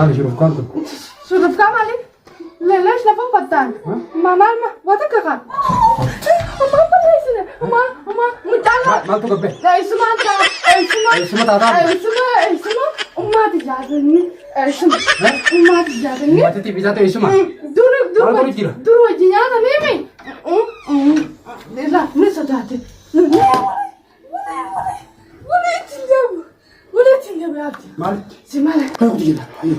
هذا شرف كارتو شرف كام عليك؟ لا ليش لفوق بطال؟ ما واتكا ما بليسنا ما متعلق ما تقبل لا اسمع انت اسمع تعال اسمع ما تجادلني اسمع ما تجادلني ما تتي بيزاتو اسمع دور وجهي هذا ميمي لا نسداتي ولا تنجب يا عبدي مالك سمالك هاي ودي كده هاي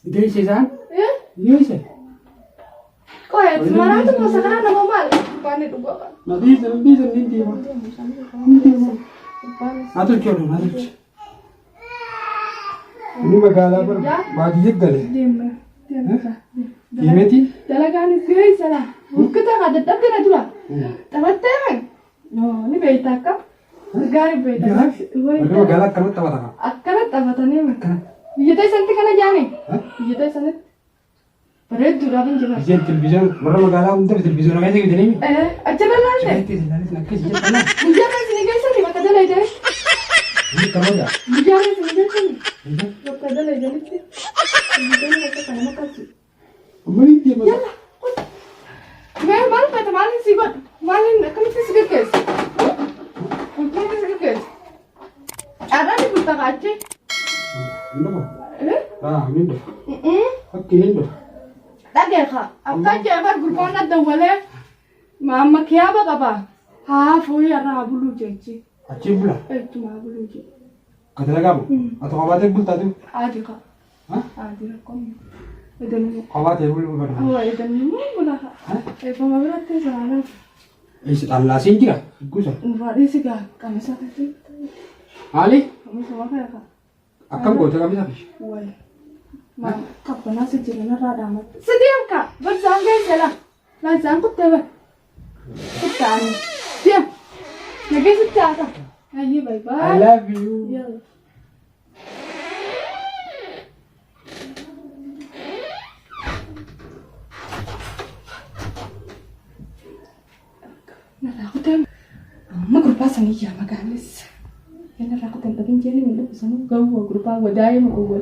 ليش إذا؟ ليش؟ كويس ما رأيت مسكنا أنا ما مال باني دوبا ما بيزن نندي ما هذا الكلام هذا الشيء ini magala ber bagi jegale dimeti dalagani sirei sala ukta kada tabdena dula tabatte no ni beitaka gari beitaka ini magala kamu tabata akkana tabatane yete santi kana jane yete santi bered dura bin jaba television mara magala unta television lagi gitu nih achala lalte nakes jana mujana sini kaisa ni makada laite ini kamu ya mujana sini kaisa ni makada laite mujana makada kana makasi beri dia yalla मैं माल पे तुम्हारी सीबत मालिन कम से cigarette case कम से cigarette case ada di buta kace mindo oke mindo tadi kha abta jabar grupona dawale mama kya ba kaba ha foi ara bulu jeje aci bula tu ma bulu je kata kamu atau kamu bul tadi adi kha adi kom idan kamu bul bukan idan bula kha pama berate sana setan lasin kira gusa Nufari siga kami sakit Ali kami sama kayak kak akan kau cakap apa sih Woi, mak kapan nasi jalan rada amat. Sediam kak, bersanggai jalan. Lah sangkut tewe. Setan. Diam. Lagi setan. Ayo bye bye. I love you. Ya. Nah aku tem. Mak grupa sangi ya magalis. Yana rakutan tabing jeli minta pesan gawa grupa wadai mau gua.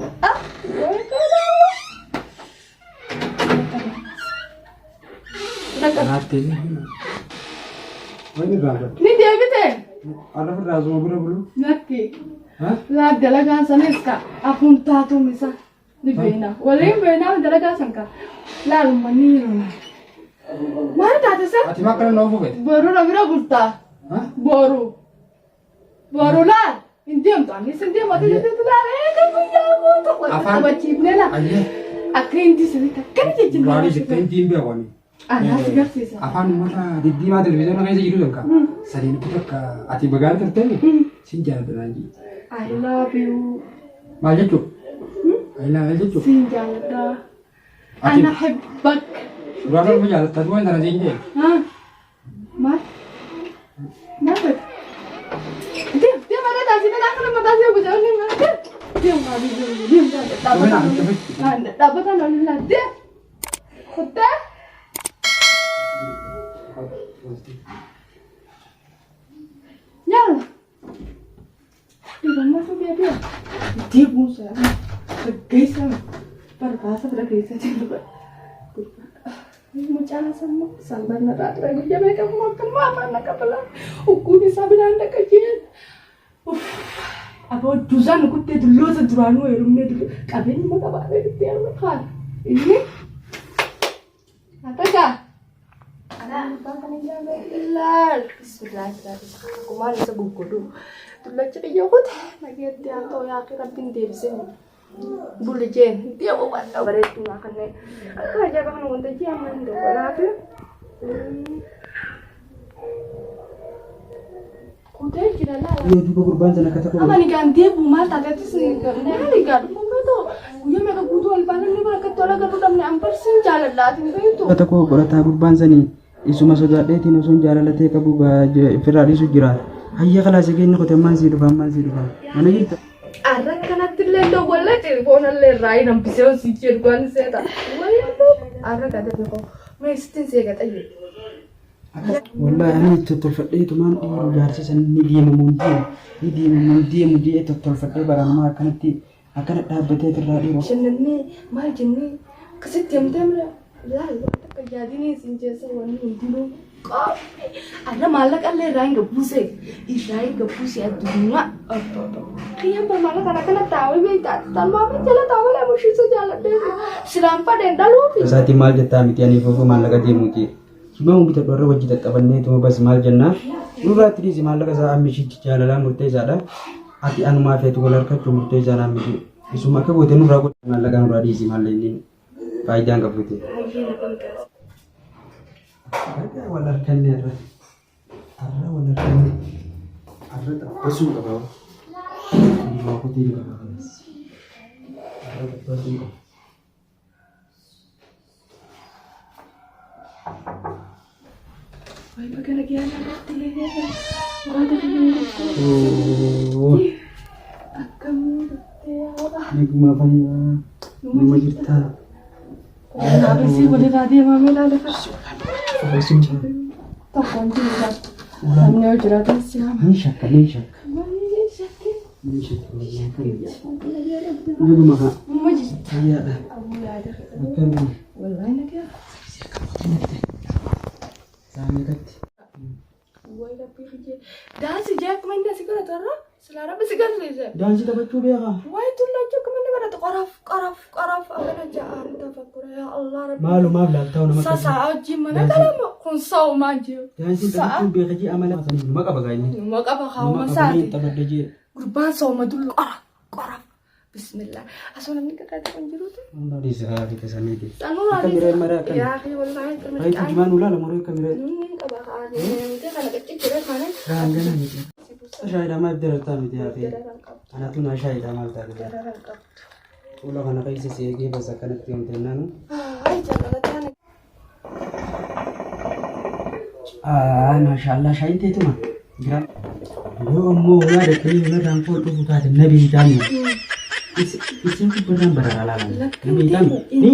Nanti ni. Ini berapa? Ni dia gitu. Ada berapa semua berapa? Nanti. Hah? Lah dalaga saneska. Apun tato misa. Ni bena. Walain bena dalaga sanka. Lalu maniru. Mana tato sa? Ati makan nopo bet? Baru rabira gurta. Hah? Baru lah. Indiam tu ani sendiam mati jadi tu lah. Kan punya aku tu. Apa cipne lah. Aje. Akrin di sini kan jadi. Bari sekian tim berapa ni? Ana sigar sisa. Afaan mata di mata television kan jadi jiru kan? Sering kita ke ati bagan terteni. Sinjal beranji. I love you. Maja cuk. I love you cuk. Sinjal dah. Ana hebat. Berapa macam tadi mana cara sinjal? Hah? Mat? Mat? Dia mana dah sini dah kalau mata saya bukan ni mana? Dia nggak bisa. Dia nggak dapat. Dapat kan lah dia. Kota? Nyala. Dia masuk dia. Dia busa. Tergesa. Perkasa tergesa juga. Ini macam sama sambar nerat lagi dia mereka makan apa nak kapal. Uku ni sabar anda kajian. Aboo duzaan kuttee dulloota duraanuu heerumnee qabeenyi mana baay'ee itti heerumne kaan inni atakaa laal bismillaahi kumaan isa gurgudu dullacha biyya kute nageetti haa ta'u yaaqii rabbiin deebisee bulli jeen deemu wadda bareedduma kanneen akka ajaa'iba kana wanta jee amma hin dawwalaafi kutee jira laala Yoo duuba gurbaan sana akka ta'u. ama ni gaan deebu maal taateetis ni gaadhu kumbatu guyyaa meeqa guutuu ol baanee ni bakka tola garuu dhabne ambarsiin jaaladhaatiin beektu. Akka tokko qorataa gurbaan sanii isuma sodaadheetiin osoo jaalalatee qabu firraa dhiisu jira. Hayya kalaasee keenya qote ammaan sii dhufa ammaan sii dhufa. Mana jirta. Arra kanatti illee dawwalee telefoonallee irraa hin hambisee hojii jedhu waan seeta. Arra gadi tokko meestiin see gaxayyee. Wallahi ani tottolfadhee tumaan dhiiruu jaarsisan ni deemu jedhee tottolfadhee baranumaa akkanatti akkana dhaabbatee irraa dhiiruu. Jennee maal jennee akkasitti himtee mira laal akka yaadinii siin jeessa wanni hundinuu qophii arra maallaqa illee irraa hin gabbuusee addunyaa. Kiyyaamba maallaqa akkana taa'ee beektaa talmaafii jala taa'ee bushiisa jaaladhee silaan fadheen dhaluufi. Isaatiin maal jettaa miti ani fofoo maallaqa deemuuti. Himamu bita dhoorra wajji xaxxabannee tuma bas maal jennaa nurraatti dhiisi maallaqa isaa ammishichi jaalalaa murteessaadha. Ati anumaa feetu wal harkachuu murteessaa miti. Isuma akka goote nurraa godhe maallaqa nurraa dhiisi maallaqni faayidaan qabuuti. Wal harkanne irra wal harkanne arra xabbasuu qaba. Waa kutee jira qaba. Arra xabbasuu qaba. Wai bagana gana natti lehe wada dinga akkam teewa Naguma fayya nama jirta abisi wala raadiya mamela la fasu Fasin tokkon jira namni hojirata siama ni shakka Naguma ka maji fayyaadha akkanuma wallahi nagaa Saamekatti wai la pije daansi jaak manda sigara tarra silara bisigar leze daansi taphachuu beeka wai tulla juk manda bara qaraf agana jaan tafakkura ya allah rabbi maalumaaf laaftaa nama sasa aji mana kalama kun saw maji daansi taphachuu beeka jee amala sanii numa qaba gaayni maka ba hawa masati taphadde jee gurban saw madul qaraf bismillah asona min kata konjirutu Anda di sekolah kita sendiri. sanura Kamera merah kan. ya akhi wallahi Hai tu gimana ulah lamor kamera. dia kana kecil kira kana Rangan ni. Saya dah maaf derata ni dia akhi. Anak tu nak saya dah maaf tadi. Ulah kana kai sesi lagi bahasa kana tiang tenan. ai jangan tanya Mashallah saya itu mah. Gerak. Yo mo ya ada kali na dan foto buka da nabi jami. Isin ku beran barala. Nabi jami. Ni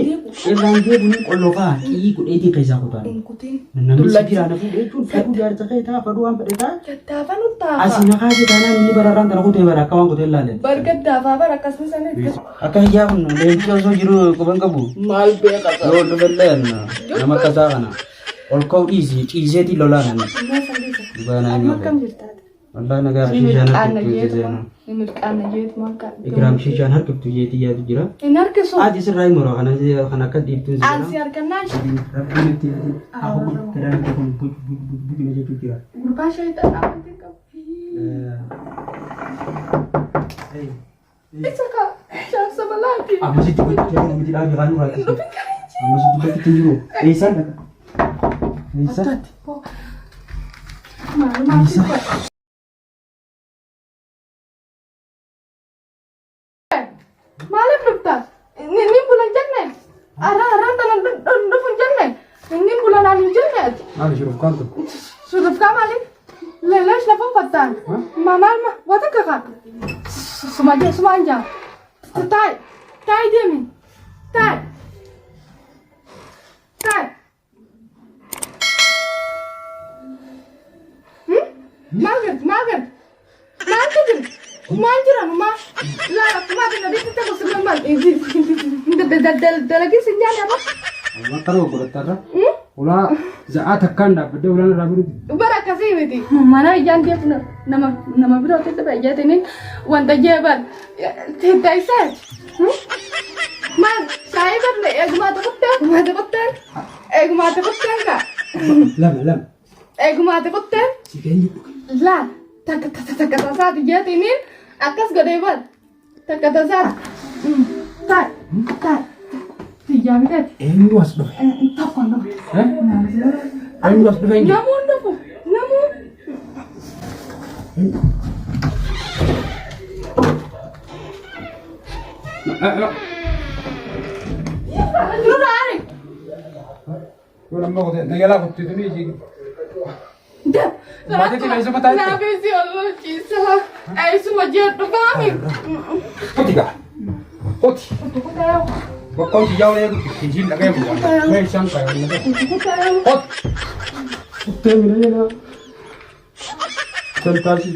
elang dia bunyi koloka ki ku edi kai za ku ta. ikutin Nabi sikira na fu itu ku jar ta kai ta fadu am pedeta. katavan utafa Asina ka ji dana ni bararan tan ku te bara kawan ku te lale. barkat dafa barakas misane Akan ya kun le so jiru ko ban kabu. mal be kata Yo do bellen. Nama kata kana. Ol kau easy di lola nan. na sandisa Bana ni. makam jirta Wallahi naga shishan har kibtu jena. nimir kana jet maka Ikram shishan har kibtu jeti ya jira. inar ke so Adi sirrai moro kana kad ibtu jira. ansiar kana Rabbi aku kedan ko bu ne jetu jira. gurba shaytan amante ka Isa ka siya sa malaki Masih juga jadi nama tidak ada kan orang. Masih juga kita jiro. Isa dah. Isa. Isa Malam lupta. Ini bulan Janet. Arang tangan dufun Janet. Ini bulan Ali Janet. Ada syuruf kantu. Sudah kamali. Lelas lapang patan. Mama wata kakak. Semanja. Tai dia min. Tai. Margaret. Manjira, ma. La, ma tena dia kita sebelum mal. Lagi senja apa? Allah taruh kurat tara. Ulah zaat hakkan dah beda ulah rabu. Bara kasi akkasii miti. Mana iyyaan deemnu nama birootti fayyadanii wanta jeeban teessaayi. Maal shaayii barne eegumaata kutteen eegumaata kutteen kaa. Lama. Eegumaata kutteen. Si keenyu. Laal takka tasaati jeetiniin akkas godhee bal takka tasaati. Taa'e. Tiyyaa biteeti. Eenyu as dhufe? Tokko hin dhufe. Eenyu as dhufe? Namuun dhufu. Namuun. Nuraari. Nama kote nagalaa kote tuni jigi. Mati ti beso mata. Na besi Allah cisa. Aisu majiat dhufami. Koti ka. Koti. Koti jauh ya kecil lagi bukan. मैं शंका है मतलब. Koti. Koti mina ya. Tentasi.